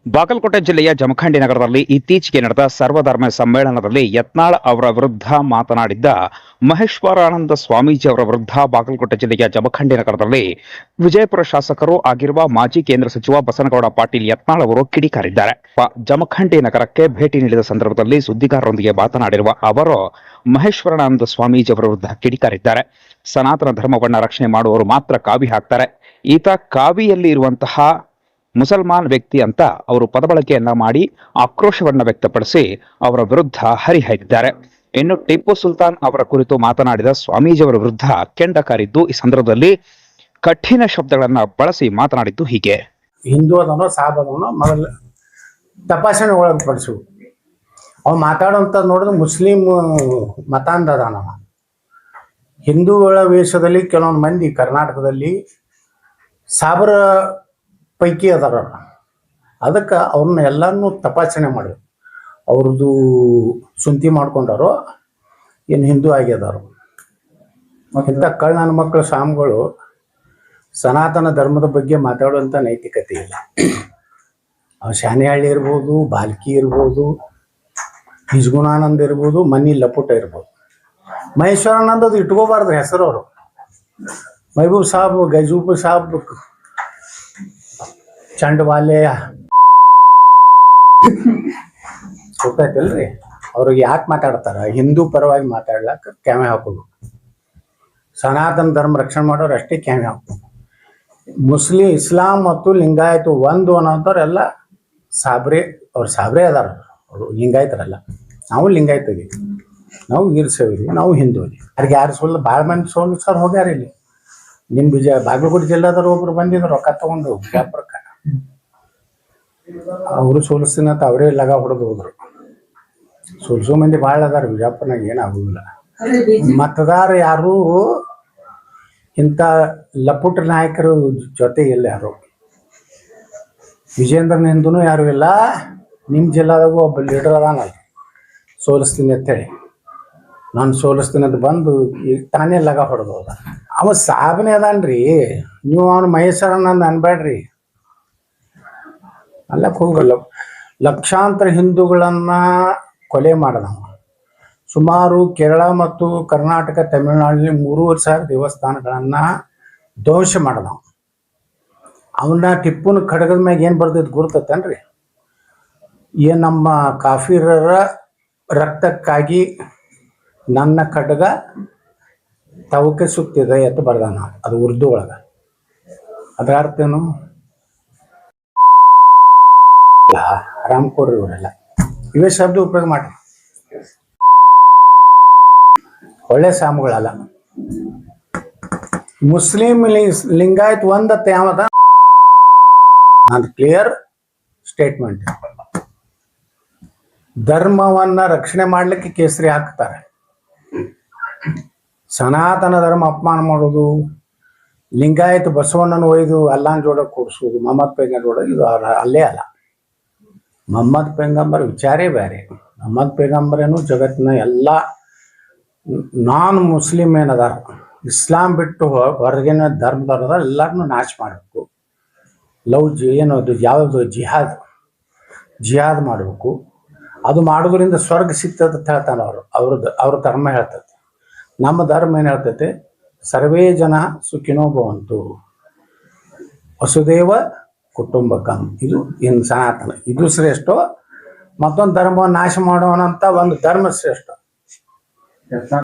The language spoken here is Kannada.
ಬಾಗಲಕೋಟೆ ಜಿಲ್ಲೆಯ ಜಮಖಂಡಿ ನಗರದಲ್ಲಿ ಇತ್ತೀಚೆಗೆ ನಡೆದ ಸರ್ವಧರ್ಮ ಸಮ್ಮೇಳನದಲ್ಲಿ ಯತ್ನಾಳ್ ಅವರ ವಿರುದ್ಧ ಮಾತನಾಡಿದ್ದ ಮಹೇಶ್ವರಾನಂದ ಸ್ವಾಮೀಜಿ ಅವರ ವಿರುದ್ಧ ಬಾಗಲಕೋಟೆ ಜಿಲ್ಲೆಯ ಜಮಖಂಡಿ ನಗರದಲ್ಲಿ ವಿಜಯಪುರ ಶಾಸಕರು ಆಗಿರುವ ಮಾಜಿ ಕೇಂದ್ರ ಸಚಿವ ಬಸನಗೌಡ ಪಾಟೀಲ್ ಯತ್ನಾಳ್ ಅವರು ಕಿಡಿಕಾರಿದ್ದಾರೆ. ಜಮಖಂಡಿ ನಗರಕ್ಕೆ ಭೇಟಿ ನೀಡಿದ ಸಂದರ್ಭದಲ್ಲಿ ಸುದ್ದಿಗಾರರೊಂದಿಗೆ ಮಾತನಾಡಿರುವ ಅವರು ಮಹೇಶ್ವರಾನಂದ ಸ್ವಾಮೀಜಿ ಅವರ ವಿರುದ್ಧ ಕಿಡಿಕಾರಿದ್ದಾರೆ. ಸನಾತನ ಧರ್ಮವನ್ನ ರಕ್ಷಣೆ ಮಾಡುವವರು ಮಾತ್ರ ಕಾವಿ ಹಾಕ್ತಾರೆ. ಈತ ಕಾವಿಯಲ್ಲಿ ಇರುವಂತಹ ಮುಸಲ್ಮಾನ್ ವ್ಯಕ್ತಿ ಅಂತ ಅವರು ಪದಬಳಕೆಯನ್ನ ಮಾಡಿ ಆಕ್ರೋಶವನ್ನ ವ್ಯಕ್ತಪಡಿಸಿ ಅವರ ವಿರುದ್ಧ ಹರಿಹಾಯ್ದಿದ್ದಾರೆ. ಇನ್ನು ಟಿಪ್ಪು ಸುಲ್ತಾನ್ ಅವರ ಕುರಿತು ಮಾತನಾಡಿದ ಸ್ವಾಮೀಜಿ ಅವರ ವಿರುದ್ಧ ಕೆಂಡ ಕಾರಿದ್ದು ಈ ಸಂದರ್ಭದಲ್ಲಿ ಕಠಿಣ ಶಬ್ದಗಳನ್ನ ಬಳಸಿ ಮಾತನಾಡಿದ್ದು ಹೀಗೆ. ಹಿಂದೂ ಅದನೋ ಸಾಬದನೋ ಮೊದಲು ತಪಾಸಣೆ ಒಳಪಡಿಸು. ಅವ್ ಮಾತಾಡುವಂತ ನೋಡಿದ್ರೆ ಮುಸ್ಲಿಂ ಮತಾಂಧದಾನವ. ಹಿಂದೂಗಳ ವೇಷದಲ್ಲಿ ಕೆಲವೊಂದು ಮಂದಿ ಕರ್ನಾಟಕದಲ್ಲಿ ಸಾಬರ ಪೈಕಿ ಅದಾರ. ಅದಕ್ಕೆ ಅವ್ರನ್ನ ಎಲ್ಲರನ್ನೂ ತಪಾಸಣೆ ಮಾಡಿ ಅವ್ರದ್ದು ಸುಂತಿ ಮಾಡ್ಕೊಂಡಾರೋ ಏನು ಹಿಂದೂ ಆಗ್ಯದಾರೋ. ಇಂಥ ನನ್ನ ಮಕ್ಕಳು ಸ್ವಾಮಿಗಳು ಸನಾತನ ಧರ್ಮದ ಬಗ್ಗೆ ಮಾತಾಡುವಂಥ ನೈತಿಕತೆ ಇಲ್ಲ. ಅವು ಶಾನೆಹಳ್ಳಿ ಇರ್ಬೋದು, ಬಾಲ್ಕಿ ಇರ್ಬೋದು, ನಿಜಗುಣಾನಂದ ಇರ್ಬೋದು, ಮನಿ ಲಪುಟ ಇರ್ಬೋದು. ಮಹೇಶ್ವರಾನಂದ ಅದು ಇಟ್ಕೋಬಾರ್ದು ಹೆಸರು. ಅವರು ಮಹಬೂಬ್ ಸಾಬ್, ಗಜೂಬ್ ಸಾಬ್, ಚಂಡವಾಲೆ ಗೊತ್ತಾಯ್ತಲ್ರಿ. ಅವ್ರಿಗೆ ಯಾಕೆ ಮಾತಾಡ್ತಾರ? ಹಿಂದೂ ಪರವಾಗಿ ಮಾತಾಡ್ಲಕ್ಕ ಕ್ಯಾಮೆ ಹಾಕೋದು. ಸನಾತನ ಧರ್ಮ ರಕ್ಷಣೆ ಮಾಡೋರು ಅಷ್ಟೇ ಕ್ಯಾಮೆ ಹಾಕೋದು. ಇಸ್ಲಾಂ ಮತ್ತು ಲಿಂಗಾಯತು ಒಂದು ಅನ್ನೋದವ್ರೆಲ್ಲ ಸಾಬ್ರೆ. ಅವ್ರು ಸಾಬ್ರೆ ಅದಾರ, ಅವರು ಲಿಂಗಾಯತರಲ್ಲ. ನಾವು ಲಿಂಗಾಯತವಿ, ನಾವು ವೀರಶೈವಿ, ನಾವು ಹಿಂದೂ. ಅವ್ರಿಗೆ ಯಾರು ಸೋಲ್ ಭಾಳ ಮಂದಿ ಸರ್ ಹೋಗ್ಯಾರ. ಇಲ್ಲಿ ನಿಮ್ಮ ಬಾಗಲಕೋಟೆ ಜಿಲ್ಲಾದವ್ರು ಒಬ್ರು ಬಂದಿದ್ರು ರೊಕ್ಕ ತಗೊಂಡು ಬಿಜಾಪುರಕ್ಕೆ. ಅವರು ಸೋಲಿಸ್ತೀನಿ ಅಂತ ಅವರೇ ಲಗ ಹೊಡೆದು ಹೋದ್ರು. ಸೋಲ್ಸೋ ಮಂದಿ ಭಾಳ ಅದಾರ ಬಿಜಾಪುರನಾಗ, ಏನಾಗುದಿಲ್ಲ. ಮತದಾರ ಯಾರು ಇಂಥ ಲಪುಟ ನಾಯಕರು ಜೊತೆ ಇಲ್ಲ ಯಾರು. ವಿಜೇಂದ್ರನ ಹಿಂದೂ ಯಾರು ಇಲ್ಲ. ನಿಮ್ಮ ಜಿಲ್ಲಾದಾಗೂ ಒಬ್ಬ ಲೀಡರ್ ಅದಾನಲ್ಲ, ಸೋಲಿಸ್ತೀನಿ ಅಂತೇಳಿ. ನಾನು ಸೋಲಿಸ್ತೀನಿ ಅಂತ ಬಂದು ಈಗ ತಾನೇ ಲಗ ಹೊಡೆದು ಹೋದ. ಅವ ಸಾಬನೇ ಅದಾನ್ರಿ. ನೀವು ಅವನು ಮಹೇಶ್ವರನಂದ ಅನ್ಬೇಡ್ರಿ. ಅಲ್ಲಕ್ಕೆ ಹೋಗಲ್ಲ. ಲಕ್ಷಾಂತರ ಹಿಂದೂಗಳನ್ನ ಕೊಲೆ ಮಾಡಿದವ. ಸುಮಾರು ಕೇರಳ ಮತ್ತು ಕರ್ನಾಟಕ, ತಮಿಳುನಾಡಿನಲ್ಲಿ 3,500 ದೇವಸ್ಥಾನಗಳನ್ನು ಧ್ವಂಸ ಮಾಡಿದವ. ಅವನ್ನ ಟಿಪ್ಪುನ ಖಡ್ಗದ ಮ್ಯಾಗ ಏನು ಬರ್ದಿದ್ದು ಗುರ್ತತೇನ್ರಿ? ಏನು ನಮ್ಮ ಕಾಫಿರರ ರಕ್ತಕ್ಕಾಗಿ ನನ್ನ ಖಡ್ಗ ತವಕೆ ಸುತ್ತಿದೆ ಅಂತ ಬರ್ದಾನ. ಅದು ಉರ್ದು ಒಳಗೆ. ಅದರ ಅರ್ಥ ಏನು? ರಾಮ್ಕೋರ್ ಇವರೆಲ್ಲ ಇವೇ ಶಬ್ದ ಉಪಯೋಗ ಮಾಡಿ. ಒಳ್ಳೆ ಸಾಮುಗಳಲ್ಲ. ಮುಸ್ಲಿಂ ಲಿಂಗಾಯತ್ ಒಂದತ್ತ ಯಾವದ? ನಾನು ಕ್ಲಿಯರ್ ಸ್ಟೇಟ್ಮೆಂಟ್. ಧರ್ಮವನ್ನ ರಕ್ಷಣೆ ಮಾಡ್ಲಿಕ್ಕೆ ಕೇಸರಿ ಹಾಕ್ತಾರೆ. ಸನಾತನ ಧರ್ಮ ಅಪಮಾನ ಮಾಡೋದು, ಲಿಂಗಾಯತ್ ಬಸವಣ್ಣನ ಒಯ್ದು ಅಲ್ಲಾನ್ ಜೋಡ ಕೂರಿಸೋದು, ಮೊಹಮ್ಮದ್ ಪೈಗಂಬರ್ ಜೋಡ, ಇದು ಅಲ್ಲೇ ಅಲ್ಲ. ಮೊಹಮ್ಮದ್ ಪೈಗಂಬರ್ ವಿಚಾರೇ ಬೇರೆ. ಮೊಹಮ್ಮದ್ ಪೈಗಂಬರೇನು ಜಗತ್ತಿನ ಎಲ್ಲ ನಾನ್ ಮುಸ್ಲಿಮ್ ಏನದಾರ, ಇಸ್ಲಾಂ ಬಿಟ್ಟು ಹೊರಗಿನ ಧರ್ಮದವ್ರದ ಎಲ್ಲರನ್ನೂ ನಾಶ ಮಾಡಬೇಕು. ಏನದು ಯಾವುದು ಜಿಹಾದ್ ಮಾಡಬೇಕು. ಅದು ಮಾಡೋದ್ರಿಂದ ಸ್ವರ್ಗ ಸಿಗ್ತದೆ ಅಂತ ಹೇಳ್ತಾನೆ ಅವ್ರ ಧರ್ಮ ಹೇಳ್ತದೆ. ನಮ್ಮ ಧರ್ಮ ಏನು ಹೇಳ್ತೈತೆ? ಸರ್ವೇ ಜನ ಸುಖಿನೋ ಭವಂತು ವಸುದೇವ ಕುಟುಂಬಕಂ. ಇದು ಇನ್ನು ಸನಾತನ. ಇದು ಶ್ರೇಷ್ಠ. ಮತ್ತೊಂದು ಧರ್ಮವನ್ನು ನಾಶ ಮಾಡೋಣಂತ ಒಂದು ಧರ್ಮ ಶ್ರೇಷ್ಠ.